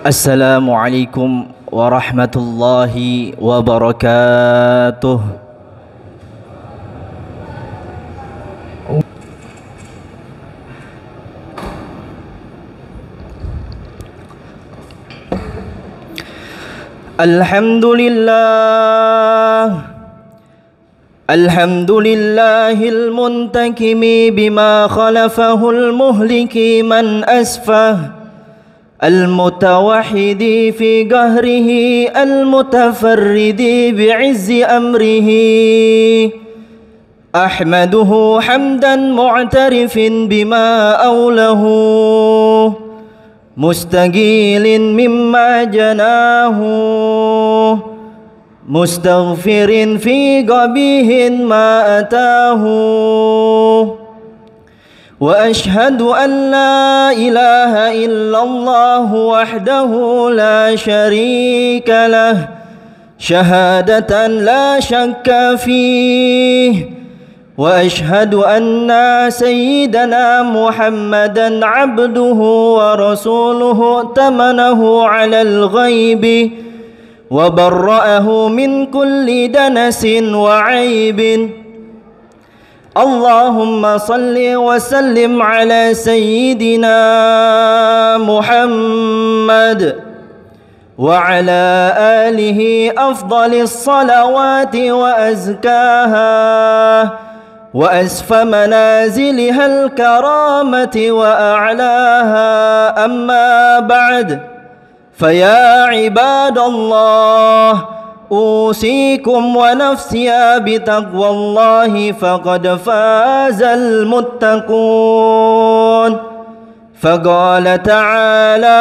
Assalamualaikum warahmatullahi wabarakatuh. Alhamdulillahil muntakimi bima khalafahul muhliki man asfah المتوحد في قهره المتفرد بعز أمره أحمده حمدا معترف بما أوله مستقيل مما جناه مستغفر في قبيه ما أتاه وأشهد أن لا إله إلا الله وحده لا شريك له شهادة لا شك فيه وأشهد أن سيدنا محمدا عبده ورسوله ائتمنه على الغيب وبرأه من كل دنس وعيب اللهم صل وسلم على سيدنا محمد وعلى آله أفضل الصلوات وأزكاها وأسفى منازلها الكرامة وأعلاها أما بعد فيا عباد الله أوصيكم ونفسي بتقوى الله فقد فاز المتقون فقال تعالى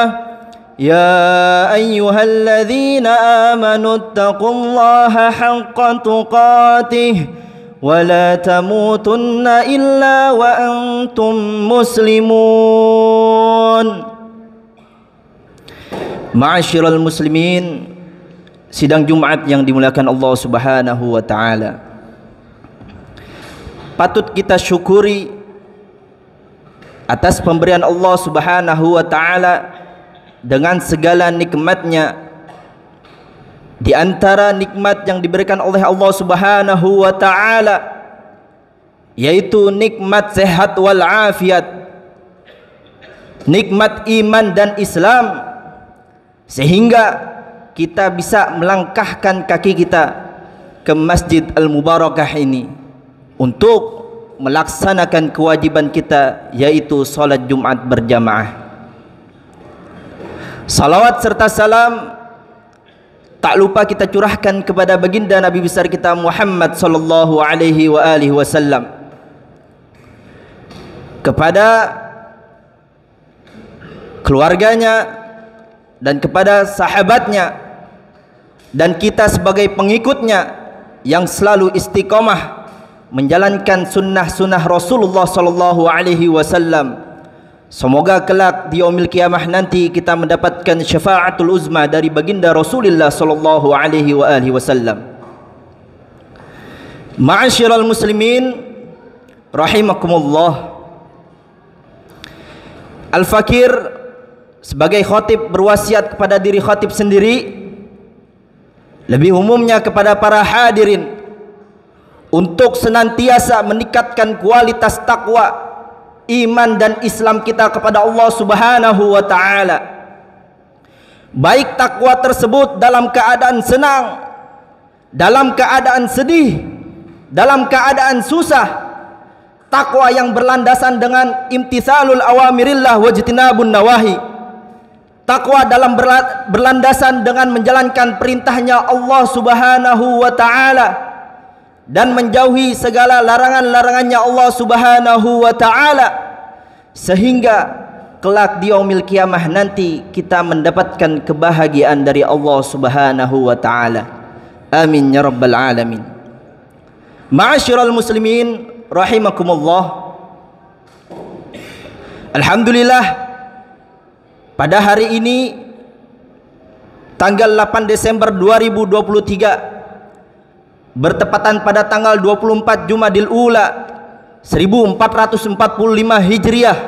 يا أيها الذين آمنوا اتقوا الله حق تقاته ولا تموتن إلا وأنتم مسلمون. Ma'asyiral muslimin, sidang Jumat yang dimuliakan Allah Subhanahu wa taala. Patut kita syukuri atas pemberian Allah Subhanahu wa taala dengan segala nikmatnya. Di antara nikmat yang diberikan oleh Allah Subhanahu wa taala yaitu nikmat sehat wal afiat, nikmat iman dan Islam, sehingga kita bisa melangkahkan kaki kita ke Masjid Al-Mubarakah ini untuk melaksanakan kewajiban kita, yaitu salat Jumat berjamaah. Salawat serta salam tak lupa kita curahkan kepada baginda Nabi besar kita Muhammad sallallahu alaihi wasallam, kepada keluarganya dan kepada sahabatnya, dan kita sebagai pengikutnya yang selalu istiqomah menjalankan sunnah-sunnah Rasulullah sallallahu alaihi wasallam. Semoga kelak di yaumil qiyamah nanti kita mendapatkan syafaatul uzma dari baginda Rasulullah sallallahu alaihi wasallam. Ma'asyiral muslimin rahimakumullah. Al-Fakir sebagai khatib berwasiat kepada diri khatib sendiri, lebih umumnya kepada para hadirin, untuk senantiasa meningkatkan kualitas takwa, iman dan Islam kita kepada Allah Subhanahu wa taala. Baik takwa tersebut dalam keadaan senang, dalam keadaan sedih, dalam keadaan susah. Takwa yang berlandasan dengan imtithalul awamirillah wajtinabun nawahi. Takwa dalam berlandasan dengan menjalankan perintahnya Allah Subhanahu wa taala dan menjauhi segala larangan-larangannya Allah Subhanahu wa taala, sehingga kelak di yaumil qiyamah nanti kita mendapatkan kebahagiaan dari Allah Subhanahu wa taala. Amin ya rabbal alamin. Ma'asyiral muslimin rahimakumullah. Alhamdulillah, pada hari ini tanggal 8 Desember 2023 bertepatan pada tanggal 24 Jumadil Ula 1445 Hijriah,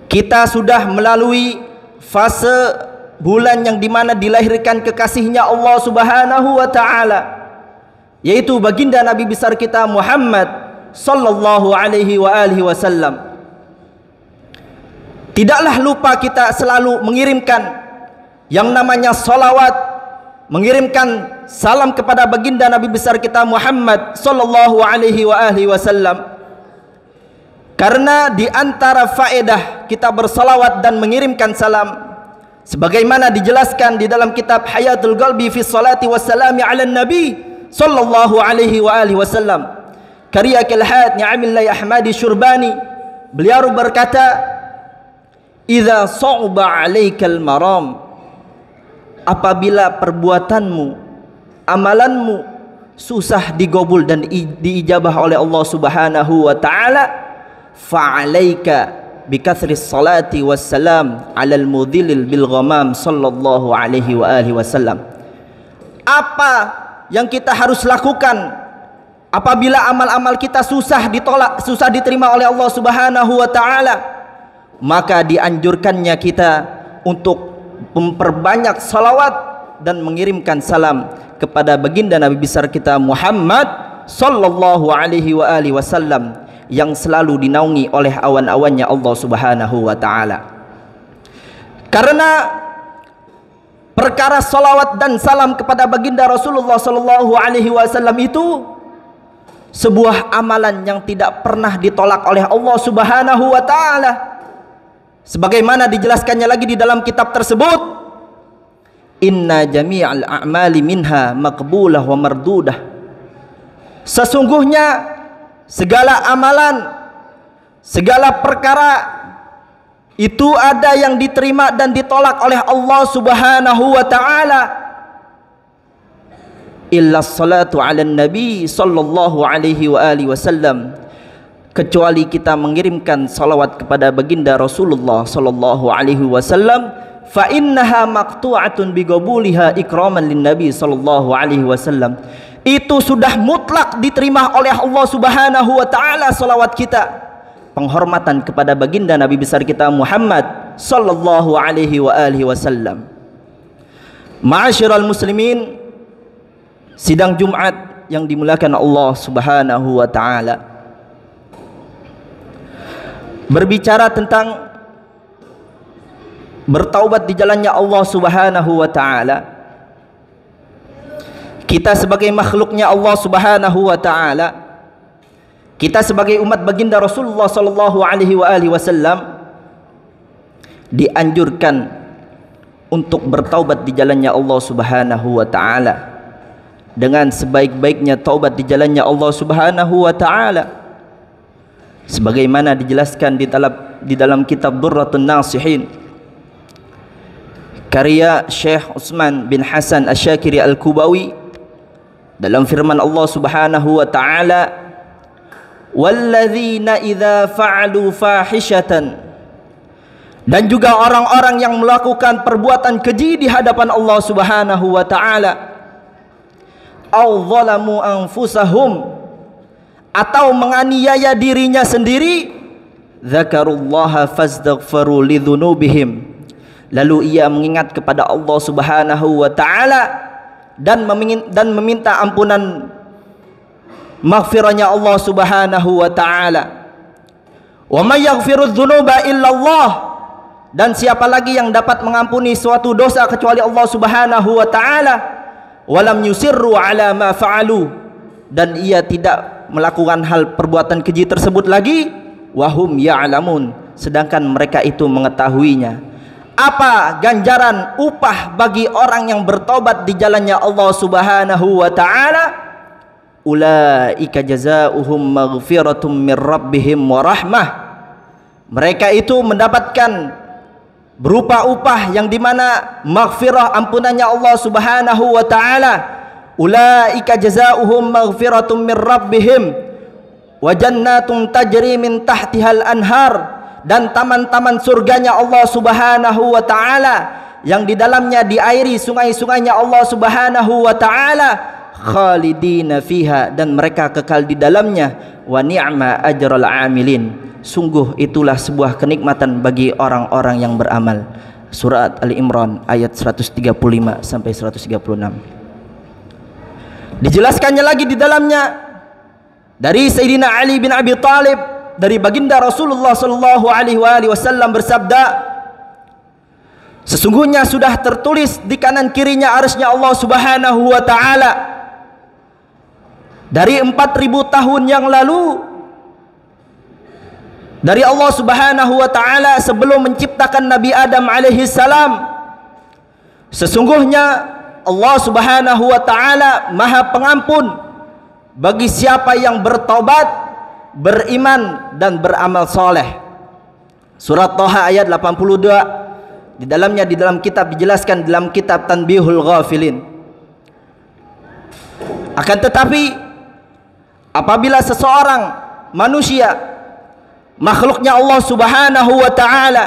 kita sudah melalui fase bulan yang dimana dilahirkan kekasihnya Allah Subhanahu wa ta'ala, yaitu baginda Nabi besar kita Muhammad sallallahu alaihi wa alihi wasallam. Tidaklah lupa kita selalu mengirimkan yang namanya salawat, mengirimkan salam kepada baginda Nabi besar kita Muhammad sallallahu alaihi wa alihi wasallam. Karena di antara faedah kita bersalawat dan mengirimkan salam, sebagaimana dijelaskan di dalam kitab Hayatul Qalbi fi Salati Wassalami ala Nabi sallallahu alaihi wa alihi wasallam, karya Kilhat Ni'amillahi Ahmadi Syurbani, beliau berkata, "Idza sa'ba 'alaikal maram," apabila perbuatanmu, amalanmu susah digobul dan diijabah oleh Allah Subhanahu wa ta'ala, fa'alaika bikathris salati wassalam 'alal mudhillil bil ghamam sallallahu alaihi wa alihi wasallam. Apa yang kita harus lakukan apabila amal-amal kita susah ditolak, susah diterima oleh Allah Subhanahu wa ta'ala? Maka dianjurkannya kita untuk memperbanyak salawat dan mengirimkan salam kepada baginda Nabi besar kita Muhammad sallallahu alaihi wa alihi wasallam yang selalu dinaungi oleh awan-awannya Allah Subhanahu wa ta'ala. Karena perkara salawat dan salam kepada baginda Rasulullah sallallahu alaihi wasallam itu sebuah amalan yang tidak pernah ditolak oleh Allah Subhanahu wa ta'ala. Sebagaimana dijelaskannya lagi di dalam kitab tersebut, inna jami'al a'mali minha maqbulah wa mardudah. Sesungguhnya segala amalan, segala perkara itu ada yang diterima dan ditolak oleh Allah Subhanahu wa ta'ala, illa salatu ala nabi sallallahu alaihi wa alihi wasallam, kecuali kita mengirimkan salawat kepada baginda Rasulullah sallallahu alaihi wasallam, fa innaha maqtu'atun biqabuliha ikraman lin nabi sallallahu alaihi wasallam. Itu sudah mutlak diterima oleh Allah Subhanahu wa ta'ala salawat kita, penghormatan kepada baginda Nabi besar kita Muhammad sallallahu alaihi wa alihi wasallam. Ma'asyiral muslimin, sidang Jumat yang dimuliakan Allah Subhanahu wa ta'ala, berbicara tentang bertaubat di jalannya Allah Subhanahu wa ta'ala. Kita sebagai makhluknya Allah Subhanahu wa ta'ala, kita sebagai umat baginda Rasulullah sallallahu alaihi wa alihi wasallam dianjurkan untuk bertaubat di jalannya Allah Subhanahu wa ta'ala dengan sebaik-baiknya taubat di jalannya Allah Subhanahu wa ta'ala, sebagaimana dijelaskan di dalam kitab Durratun Nasihin karya Syekh Utsman bin Hasan Asy-Syakiri Al-Kubawi, dalam firman Allah Subhanahu wa ta'ala, walladzina idza fa'alu fahishatan, dan juga orang-orang yang melakukan perbuatan keji di hadapan Allah Subhanahu wa ta'ala, aw zalamu anfusahum, atau menganiaya dirinya sendiri, dzakarullaha fastaghfiru lidzunubihim, lalu ia mengingat kepada Allah Subhanahu wa ta'ala dan meminta ampunan maghfirahnya Allah Subhanahu wa ta'ala. Wa may yaghfirudz dzunuba illallah, dan siapa lagi yang dapat mengampuni suatu dosa kecuali Allah Subhanahu wa ta'ala. Walam yusirru ala ma fa'alu, dan ia tidak melakukan hal perbuatan keji tersebut lagi, wahum ya'lamun, sedangkan mereka itu mengetahuinya. Apa ganjaran upah bagi orang yang bertobat di jalannya Allah Subhanahu wa ta'ala? Ulaika jazaohum maghfiratum mir rabbihim wa rahmah. Mereka itu mendapatkan berupa upah yang dimana maghfirah, ampunannya Allah Subhanahu wa ta'ala. Ulaika jazaohum maghfiratum mir rabbihim wa jannatun tajri min tahtihal anhar, dan taman-taman surganya Allah Subhanahu wa ta'ala yang di dalamnya diairi sungai-sungainya Allah Subhanahu wa ta'ala, khalidina fiha, dan mereka kekal di dalamnya, wa ni'ma ajral amilin, sungguh itulah sebuah kenikmatan bagi orang-orang yang beramal. surat Ali Imran ayat 135 sampai 136. Dijelaskannya lagi di dalamnya dari Sayyidina Ali bin Abi Thalib, dari baginda Rasulullah sallallahu alaihi wasallam bersabda, sesungguhnya sudah tertulis di kanan kirinya arsy-Nya Allah Subhanahu wa taala dari 4000 tahun yang lalu, dari Allah Subhanahu wa taala sebelum menciptakan Nabi Adam alaihi salam. Sesungguhnya Allah Subhanahu wa taala Maha Pengampun bagi siapa yang bertaubat, beriman dan beramal soleh. Surat Thaha ayat 82. Di dalam kitab dijelaskan, dalam kitab Tanbihul Ghafilin. Akan tetapi apabila seseorang manusia, makhluknya Allah Subhanahu wa taala,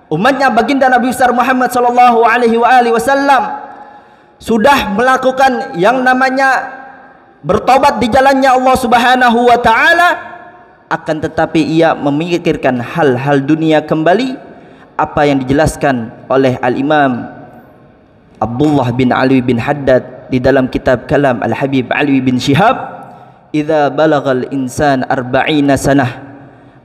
umatnya baginda Nabi besar Muhammad sallallahu alaihi wasallam, sudah melakukan yang namanya bertobat di jalannya Allah Subhanahu wa taala, akan tetapi ia memikirkan hal-hal dunia kembali, apa yang dijelaskan oleh Al-Imam Abdullah bin Ali bin Haddad di dalam kitab Kalam Al-Habib Ali bin Syihab, idza balagal insan 40 sanah,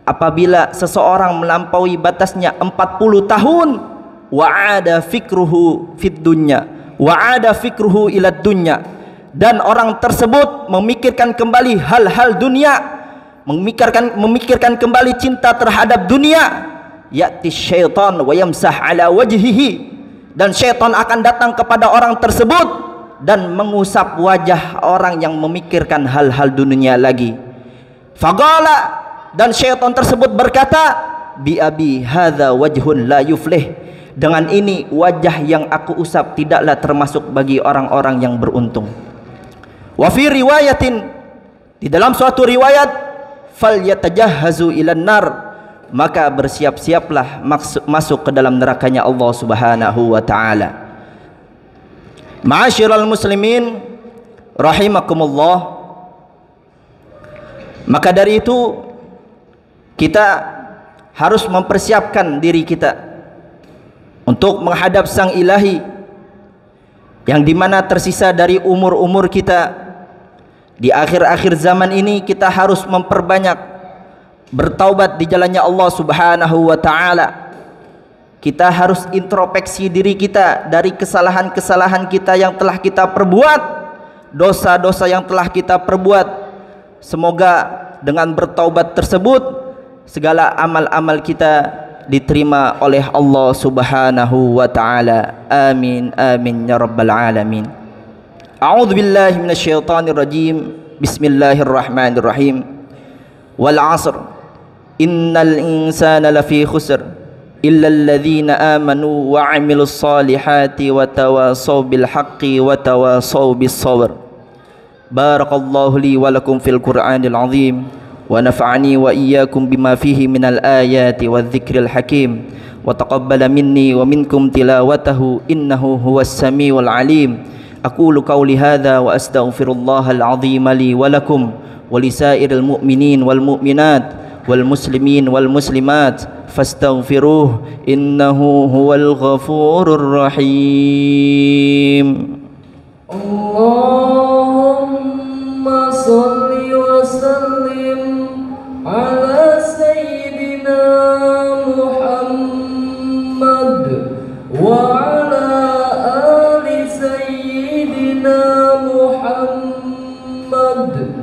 apabila seseorang melampaui batasnya 40 tahun, wa'ada fikruhu fid dunya wa'ada fikruhu ila dunya, dan orang tersebut memikirkan kembali hal-hal dunia, memikirkan kembali cinta terhadap dunia, ya'ti syaitan wa yamsah ala wajhihi, dan syaitan akan datang kepada orang tersebut dan mengusap wajah orang yang memikirkan hal-hal dunia lagi. Faqala, dan syaitan tersebut berkata, bi abi hadza wajhun la yuflih, dengan ini wajah yang aku usap tidaklah termasuk bagi orang-orang yang beruntung. Wa fi riwayatin, di dalam suatu riwayat, fal yatajahhazu ilan nar, maka bersiap-siaplah masuk ke dalam nerakanya Allah Subhanahu wa taala. Ma'asyiral muslimin rahimakumullah, maka dari itu kita harus mempersiapkan diri kita untuk menghadap Sang Ilahi yang dimana tersisa dari umur-umur kita di akhir-akhir zaman ini. Kita harus memperbanyak bertaubat di jalannya Allah Subhanahu wa taala. Kita harus introspeksi diri kita dari kesalahan-kesalahan kita yang telah kita perbuat, dosa-dosa yang telah kita perbuat. Semoga dengan bertaubat tersebut segala amal-amal kita diterima oleh Allah Subhanahu wa taala. Amin amin ya rabbal alamin. A'udzu billahi minasyaitonir rajim. Bismillahirrahmanirrahim. Wal 'asr innal insana lafi khusr illa alladhina amanu wa 'amilus solihati wa tawasaw bil haqqi wa tawasaw bis sabr. Barakallahu li wa lakum fil Qur'anil 'azim wa nafa'ani wa iyyakum bima fihi minal ayati wadh-dhikril hakim wa taqabbala minni wa minkum tilawatahu innahu huwas samiul 'alim. Aqulu qawli hadza wa astaghfirullahal 'azim li wa lakum wa lisairil mu'minin wal mu'minat wal muslimin wal muslimat fastaghfiruh innahu huwal ghafurur rahim. Allahumma shalli wa sallim ala sayyidina Muhammad wa ala ali sayyidina Muhammad.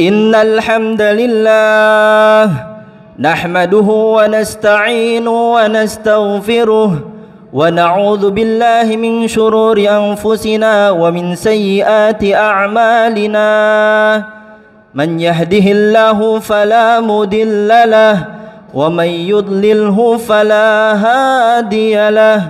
Innal hamdalillah nahmaduhu wa nasta'inuhu wa nastaghfiruh wa na'udzu billahi min shururi anfusina wa min sayyiati a'malina. Man yahdihillahu fala mudilla lahu wa man yudlilhu fala hadiya lahu.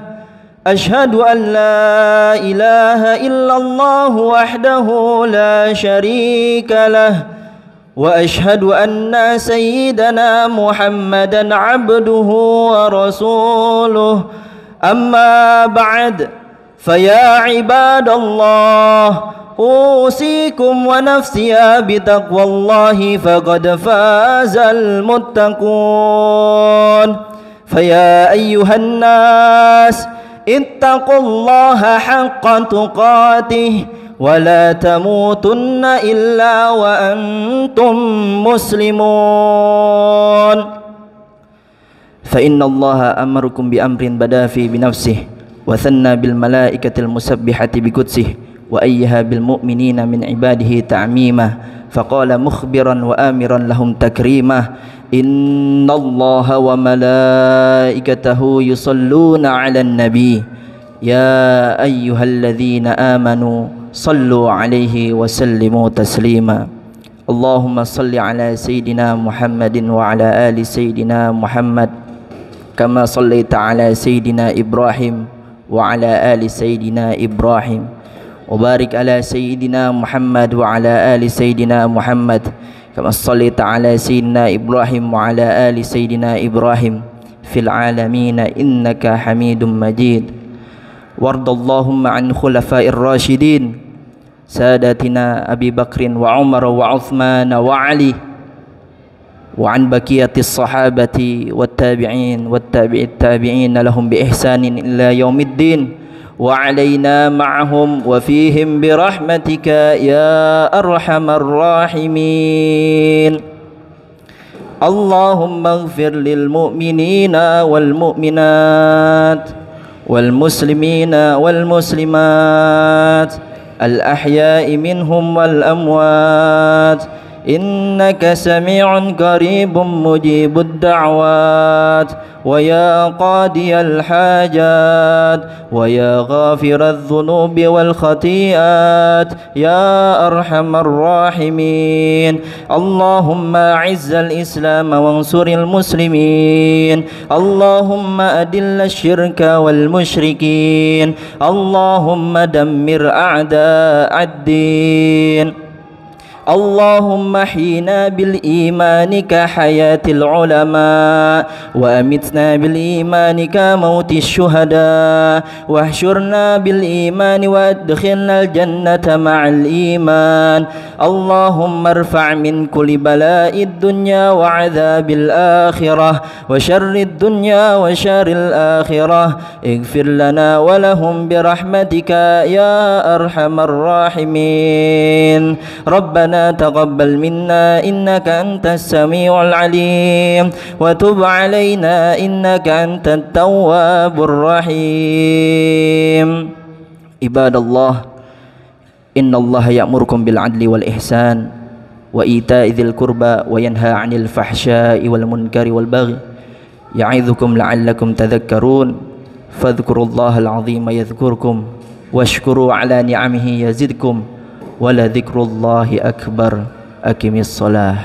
Ashhadu an la ilaha illallah wahdahu la syarika lahu wa ashhadu anna sayyidana Muhammadan abduhu wa rasuluh. Amma ba'd, faya ibadallah أوصيكم ونفسي بتقوى الله فقد فاز المتقون فيا أيها الناس اتقوا الله حق تقاته ولا تموتن إلا وأنتم مسلمون فإن الله أمركم بأمر بدأ فيه بنفسه وثنى بالملائكة المسبحة بقدسه وأيها بالمؤمنين من عباده تعميما فقال مخبرا وآمرا لهم تكريما إن الله وملائكته يصلون على النبي يا أيها الذين آمنوا صلوا عليه وسلموا تسليما اللهم صل على سيدنا محمد وعلى آل سيدنا محمد كما صليت على سيدنا إبراهيم وعلى آل سيدنا إبراهيم وبارك على سيدنا محمد وعلى آل سيدنا محمد كما صليت على سيدنا إبراهيم وعلى آل سيدنا إبراهيم في العالمين إنك حميد مجيد وارض اللهم عن خلفاء الراشدين سادتنا أبي بكر وعمر وعثمان وعلي وعن بقية الصحابة والتابعين والتابع التابعين لهم بإحسان إلى يوم الدين وعلينا معهم وفيهم برحمتك يا أرحم الراحمين اللهم اغفر للمؤمنين والمؤمنات والمسلمين والمسلمات الأحياء منهم والأموات إنك سميع قريب مجيب الدعوات ويا قاضي الحاجات ويا غافر الذنوب والخطيئات يا أرحم الراحمين اللهم أعز الإسلام وانصر المسلمين اللهم أذل الشرك والمشركين اللهم دمر أعداء الدين اللهم احينا بالإيمان كحياة العلماء وأمتنا بالإيمان كموت الشهداء واحشرنا بالإيمان وادخلنا الجنة مع الإيمان اللهم ارفع من كل بلاء الدنيا وعذاب الآخرة وشر الدنيا وشر الآخرة اغفر لنا ولهم برحمتك يا أرحم الراحمين ربنا تقبل منا إنك أنت السميع العليم وتب علينا إنك أنت التواب الرحيم عباد الله إن الله يأمركم بالعدل والإحسان وإيتاء ذي القربى وينهى عن الفحشاء والمنكر والبغي يعظكم لعلكم تذكرون فاذكروا الله العظيم يذكركم واشكروا على نعمه يزدكم ولذكر الله أكبر أقم الصلاة